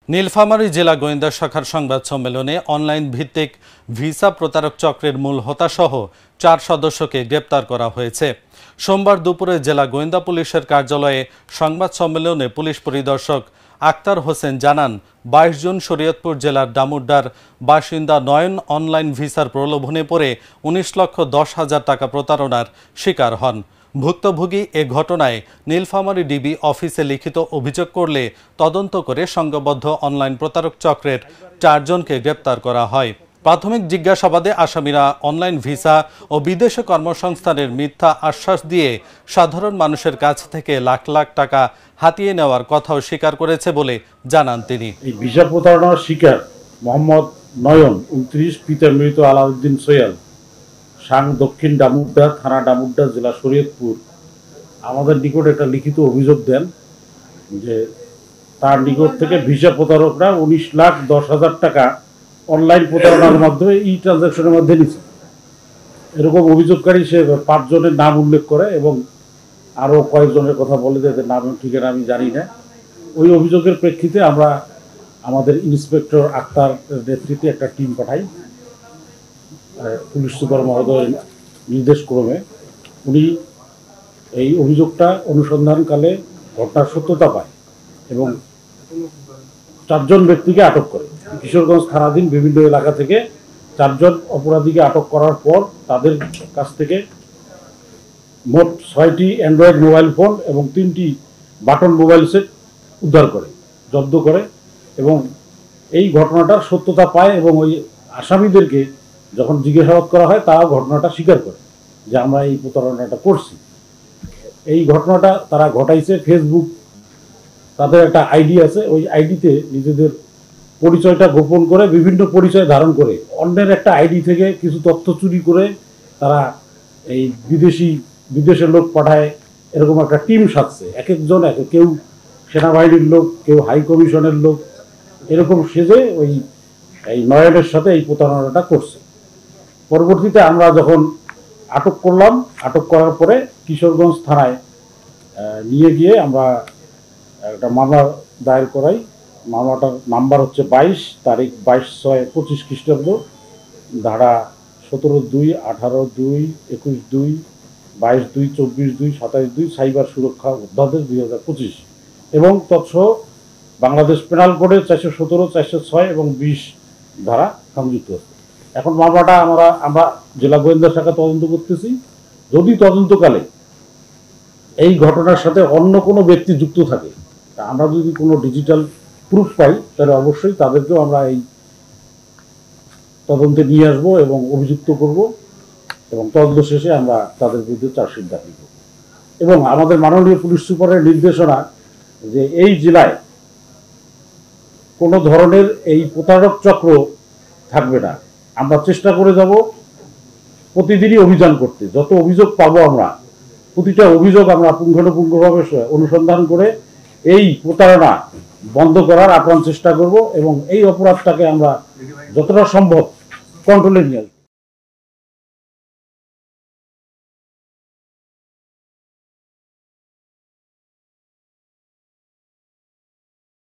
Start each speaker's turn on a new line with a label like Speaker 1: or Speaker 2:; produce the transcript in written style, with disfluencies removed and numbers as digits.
Speaker 1: নীলফামারী জেলা গোয়েন্দা শাখার সংবাদ সম্মেলনে অনলাইন ভিত্তিক ভিসা প্রতারক চক্রের মূল হোতাসহ 4 সদস্যকে গ্রেপ্তার করা হয়েছে। সোমবার দুপুরে জেলা গোয়েন্দা পুলিশের কার্যালয়ে সংবাদ সম্মেলনে পুলিশ পরিদর্শক আক্তার হোসেন জানান, 22 জুন শরীয়তপুর জেলার ডামুড্ডার বাসিন্দা নয়ন অনলাইন ভিসার প্রলোভনে পড়ে 19,10,000 টাকা প্রতারণার শিকার হন। ভুক্তভোগী এ ঘটনায় নীলফামারী ডিবি অফিসে লিখিত অভিযোগ করলে তদন্ত করে সংঘবদ্ধ অনলাইন প্রতারক চক্রের 4 জনকে গ্রেপ্তার করা হয়। প্রাথমিক জিজ্ঞাসাবাদে আসামিরা অনলাইন ভিসা ও বিদেশে কর্মসংস্থানের মিথ্যা আশ্বাস দিয়ে সাধারণ মানুষের কাছ থেকে লাখ লাখ টাকা হাতিয়ে নেওয়ার কথাও স্বীকার করেছে বলে জানান তিনি।
Speaker 2: এই ভিসা প্রতারণার শিকার মোহাম্মদ নয়ন 29, পিতা মৃত আলাউদ্দিন সোয়াল, সাং দক্ষিণ ডামুড্ডা থানা, ডামুড্ডা জেলা শরীয়তপুর, আমাদের নিকট একটা লিখিত অভিযোগ দেন যে তার নিকট থেকে ভিসা প্রতারকরা 19,10,000 টাকা অনলাইন প্রতারণার মাধ্যমে ট্রানজাকশনের মধ্যে নিচ্ছে। এরকম অভিযোগকারী সে 5 জনের নাম উল্লেখ করে এবং আরও কয়েকজনের কথা বলে যে নাম ঠিকানা আমি জানি না। ওই অভিযোগের প্রেক্ষিতে আমরা আমাদের ইন্সপেক্টর আক্তার নেতৃত্বে একটা টিম পাঠাই। পুলিশ সুপার মহোদয়ের নির্দেশক্রমে উনি এই অভিযোগটা অনুসন্ধানকালে ঘটনার সত্যতা পায় এবং 4 জন ব্যক্তিকে আটক করে। কিশোরগঞ্জ থানাধীন বিভিন্ন এলাকা থেকে 4 জন অপরাধীকে আটক করার পর তাদের কাছ থেকে মোট 6টি অ্যান্ড্রয়েড মোবাইল ফোন এবং 3টি বাটন মোবাইল সেট উদ্ধার করে, জব্দ করে এবং এই ঘটনাটার সত্যতা পায় এবং ওই আসামিদেরকে যখন জিজ্ঞাসাবাদ করা হয় তারাও ঘটনাটা স্বীকার করে যে আমরা এই প্রতারণাটা করছি। এই ঘটনাটা তারা ঘটাইছে ফেসবুক, তাদের একটা আইডি আছে, ওই আইডিতে নিজেদের পরিচয়টা গোপন করে বিভিন্ন পরিচয় ধারণ করে অন্যের একটা আইডি থেকে কিছু তথ্য চুরি করে তারা এই বিদেশের লোক পাঠায়। এরকম একটা টিম সাজছে, এক একজন কেউ সেনাবাহিনীর লোক, কেউ হাই কমিশনের লোক, এরকম সেজে এই নয়নের সাথে এই প্রতারণাটা করছে। পরবর্তীতে আমরা যখন আটক করলাম, আটক করার পরে কিশোরগঞ্জ থানায় নিয়ে গিয়ে আমরা একটা মামলা দায়ের করাই। মামলাটার নাম্বার হচ্ছে 22, তারিখ 22/6/25 খ্রিস্টাব্দ, ধারা 17(2), 18(2), 21(2), 22(2), 24(2), 27(2) সাইবার সুরক্ষা অধ্যাদেশ 2025 এবং তৎসহ বাংলাদেশ পেনাল কোডের 417, 406 এবং 20 ধারা সংযুক্ত আছে। এখন মামলাটা আমরা জেলা গোয়েন্দা শাখা তদন্ত করতেছি। যদি তদন্তকালে এই ঘটনার সাথে অন্য কোনো ব্যক্তি যুক্ত থাকে, আমরা যদি কোনো ডিজিটাল প্রুফ পাই তাহলে অবশ্যই তাদেরকেও আমরা এই তদন্তে নিয়ে আসবো এবং অভিযুক্ত করব এবং তদন্ত শেষে আমরা তাদের বিরুদ্ধে চার্জশিট দাখিল করব। এবং আমাদের মাননীয় পুলিশ সুপারের নির্দেশনা যে এই জেলায় কোনো ধরনের এই প্রতারক চক্র থাকবে না। আমরা চেষ্টা করে যাব প্রতিদিনই অভিযান করতে। যত অভিযোগ পাবো আমরা প্রতিটা অভিযোগ আমরা পুঙ্খানুপুঙ্খভাবে অনুসন্ধান করে এই প্রতারণা বন্ধ করার আপ্রাণ চেষ্টা করব এবং এই অপরাধটাকে আমরা যতটা সম্ভব কন্ট্রোলে নিয়ে আসবো।